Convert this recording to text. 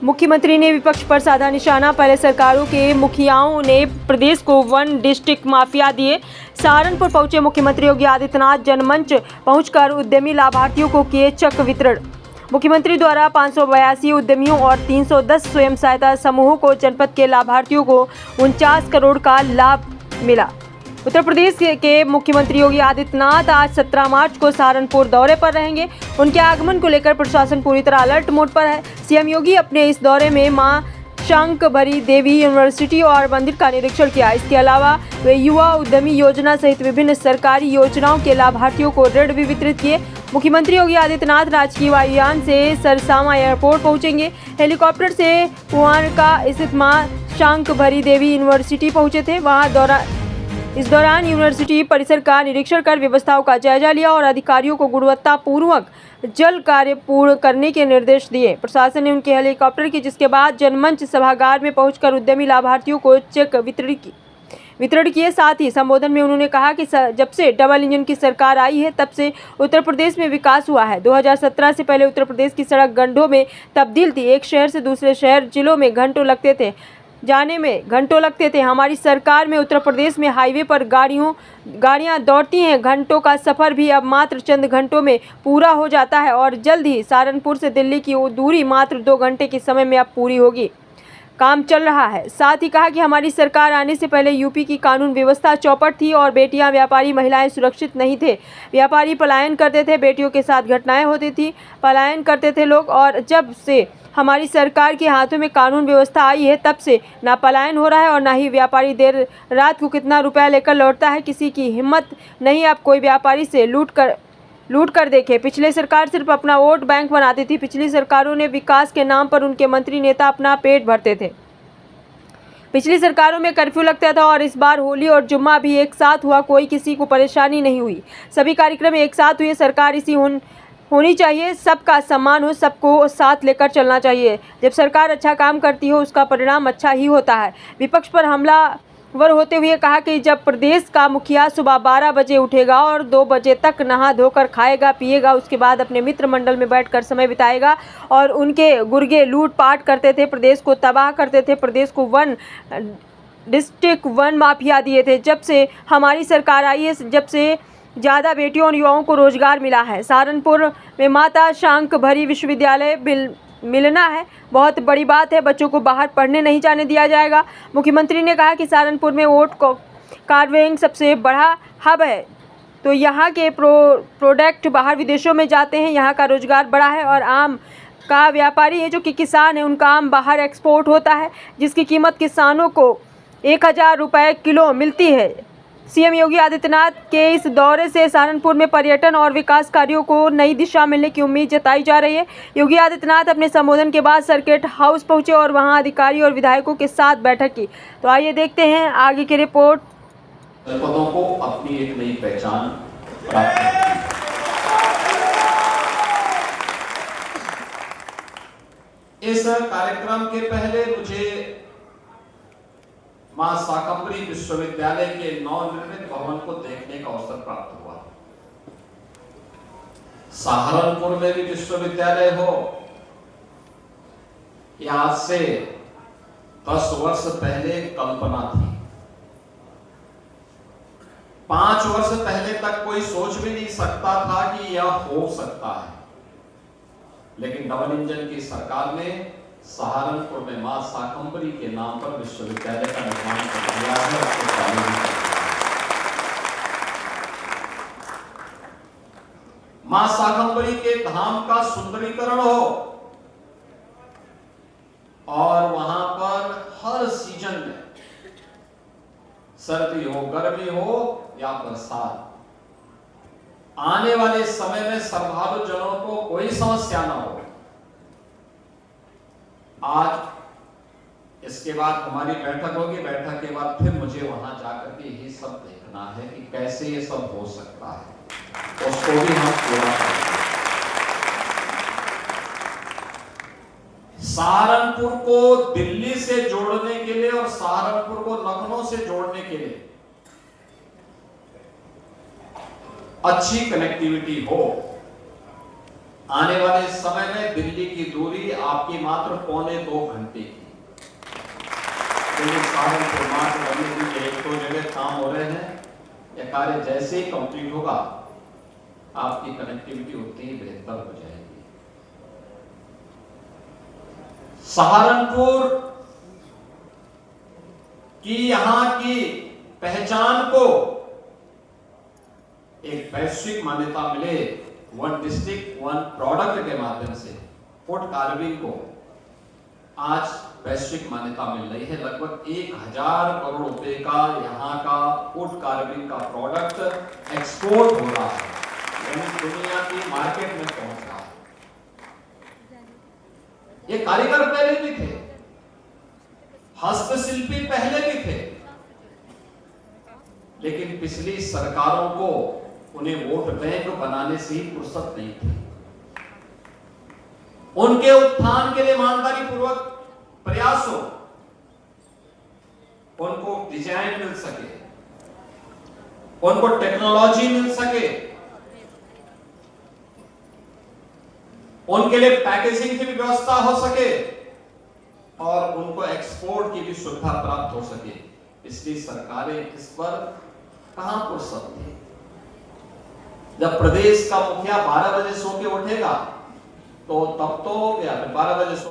मुख्यमंत्री ने विपक्ष पर साधा निशाना। पहले सरकारों के मुखियाओं ने प्रदेश को वन डिस्ट्रिक्ट माफिया दिए। सहारनपुर पहुंचे मुख्यमंत्री योगी आदित्यनाथ, जनमंच पहुंचकर उद्यमी लाभार्थियों को किए चेक वितरण। मुख्यमंत्री द्वारा 582 उद्यमियों और 310 स्वयं सहायता समूहों को जनपद के लाभार्थियों को 49 करोड़ का लाभ मिला। उत्तर प्रदेश के मुख्यमंत्री योगी आदित्यनाथ आज 17 मार्च को सहारनपुर दौरे पर रहेंगे। उनके आगमन को लेकर प्रशासन पूरी तरह अलर्ट मोड पर है। सीएम योगी अपने इस दौरे में मां शांकभरी देवी यूनिवर्सिटी और मंदिर का निरीक्षण किया। इसके अलावा वे युवा उद्यमी योजना सहित विभिन्न सरकारी योजनाओं के लाभार्थियों को ऋण भी वितरित किए। मुख्यमंत्री योगी आदित्यनाथ राजकीय वायुयान से सरसामा एयरपोर्ट पहुंचेंगे। हेलीकॉप्टर से कुआरका स्थित मां शांकभरी देवी यूनिवर्सिटी पहुंचे थे। इस दौरान यूनिवर्सिटी परिसर का निरीक्षण कर व्यवस्थाओं का जायजा लिया और अधिकारियों को गुणवत्तापूर्वक जल कार्य पूर्ण करने के निर्देश दिए। प्रशासन ने उनके हेलीकॉप्टर की, जिसके बाद जनमंच सभागार में पहुंचकर उद्यमी लाभार्थियों को चेक वितरण किए। साथ ही संबोधन में उन्होंने कहा कि जब से डबल इंजन की सरकार आई है तब से उत्तर प्रदेश में विकास हुआ है। 2017 से पहले उत्तर प्रदेश की सड़क गड्ढों में तब्दील थी। एक शहर से दूसरे शहर जिलों में घंटों लगते थे। हमारी सरकार में उत्तर प्रदेश में हाईवे पर गाड़ियां दौड़ती हैं। घंटों का सफ़र भी अब मात्र चंद घंटों में पूरा हो जाता है और जल्द ही सहारनपुर से दिल्ली की दूरी मात्र 2 घंटे के समय में अब पूरी होगी। काम चल रहा है। साथ ही कहा कि हमारी सरकार आने से पहले यूपी की कानून व्यवस्था चौपट थी और बेटियां, व्यापारी, महिलाएं सुरक्षित नहीं थे। व्यापारी पलायन करते थे, बेटियों के साथ घटनाएं होती थी, पलायन करते थे लोग। और जब से हमारी सरकार के हाथों में कानून व्यवस्था आई है तब से ना पलायन हो रहा है और ना ही व्यापारी देर रात को कितना रुपया लेकर लौटता है। किसी की हिम्मत नहीं अब कोई व्यापारी से लूट कर देखे। पिछले सरकार सिर्फ अपना वोट बैंक बनाती थी। पिछली सरकारों ने विकास के नाम पर उनके मंत्री नेता अपना पेट भरते थे। पिछली सरकारों में कर्फ्यू लगता था और इस बार होली और जुम्मा भी एक साथ हुआ। कोई किसी को परेशानी नहीं हुई। सभी कार्यक्रम एक साथ हुए। सरकार इसी होनी चाहिए, सबका सम्मान हो, सबको साथ लेकर चलना चाहिए। जब सरकार अच्छा काम करती हो उसका परिणाम अच्छा ही होता है। विपक्ष पर हमलावर होते हुए कहा कि जब प्रदेश का मुखिया सुबह 12 बजे उठेगा और 2 बजे तक नहा धोकर खाएगा पिएगा, उसके बाद अपने मित्र मंडल में बैठकर समय बिताएगा और उनके गुर्गे लूटपाट करते थे, प्रदेश को तबाह करते थे, प्रदेश को वन डिस्ट्रिक्ट वन माफिया दिए थे। जब से हमारी सरकार आई है, जब से ज़्यादा बेटियों और युवाओं को रोजगार मिला है। सहारनपुर में माता शांकभरी विश्वविद्यालय मिलना है, बहुत बड़ी बात है। बच्चों को बाहर पढ़ने नहीं जाने दिया जाएगा। मुख्यमंत्री ने कहा कि सहारनपुर में वोट कार्विंग सबसे बड़ा हब है, तो यहाँ के प्रोडक्ट बाहर विदेशों में जाते हैं। यहाँ का रोजगार बड़ा है और आम का व्यापारी है जो कि किसान है, उनका आम बाहर एक्सपोर्ट होता है, जिसकी कीमत किसानों को 1000 रुपये किलो मिलती है। सीएम योगी आदित्यनाथ के इस दौरे से सहारनपुर में पर्यटन और विकास कार्यों को नई दिशा मिलने की उम्मीद जताई जा रही है। योगी आदित्यनाथ अपने संबोधन के बाद सर्किट हाउस पहुंचे और वहां अधिकारी और विधायकों के साथ बैठक की। तो आइए देखते हैं आगे की रिपोर्ट। जनपदों को अपनी एक नई पहचान प्राप्त है। इस कार्यक्रम के पहले मुझे मां शाकंभरी विश्वविद्यालय के नवनिर्मित भवन को देखने का अवसर प्राप्त हुआ। सहारनपुर में भी विश्वविद्यालय हो, यह आज से 10 वर्ष पहले कल्पना थी। 5 वर्ष पहले तक कोई सोच भी नहीं सकता था कि यह हो सकता है, लेकिन डबल इंजन की सरकार ने सहारनपुर में मां शाकंभरी के नाम पर विश्वविद्यालय का निर्माण कर दिया है। मां शाकंभरी के धाम का सुंदरीकरण हो और वहां पर हर सीजन में, सर्दी हो, गर्मी हो या बरसात, आने वाले समय में श्रद्धालु जनों को कोई समस्या न हो। आज इसके बाद हमारी बैठक होगी। बैठक के बाद फिर मुझे वहां जाकर के यही सब देखना है कि कैसे ये सब हो सकता है, उसको भी हम पूरा करेंगे। सहारनपुर को दिल्ली से जोड़ने के लिए और सहारनपुर को लखनऊ से जोड़ने के लिए अच्छी कनेक्टिविटी हो, आने वाले समय में दिल्ली की दूरी आपकी मात्र 1.25 घंटे की। सहारनपुर मार्ग बनने के लिए 1-2 जगह काम हो रहे हैं। यह कार्य जैसे ही कंप्लीट होगा आपकी कनेक्टिविटी उतनी ही बेहतर हो जाएगी। सहारनपुर की यहां की पहचान को एक वैश्विक मान्यता मिले, वन डिस्ट्रिक्ट वन प्रोडक्ट के माध्यम से वुड कार्विंग को आज वैश्विक मान्यता मिल रही है। लगभग 1000 करोड़ रुपए का यहां का वुड कार्विंग का प्रोडक्ट एक्सपोर्ट हो रहा है, यानी दुनिया की मार्केट में पहुंच रहा है। ये कारीगर पहले भी थे, हस्तशिल्पी पहले भी थे, लेकिन पिछली सरकारों को उन्हें वोट बैंक बनाने से ही फुर्सत नहीं थी। उनके उत्थान के लिए ईमानदारी पूर्वक प्रयास हो, उनको डिजाइन मिल सके, उनको टेक्नोलॉजी मिल सके, उनके लिए पैकेजिंग की भी व्यवस्था हो सके और उनको एक्सपोर्ट की भी सुविधा प्राप्त हो सके। पिछली सरकारें इस पर कहां फुर्सत थी। जब प्रदेश का मुखिया 12 बजे सो के उठेगा तो तब तो हो गया, 12 बजे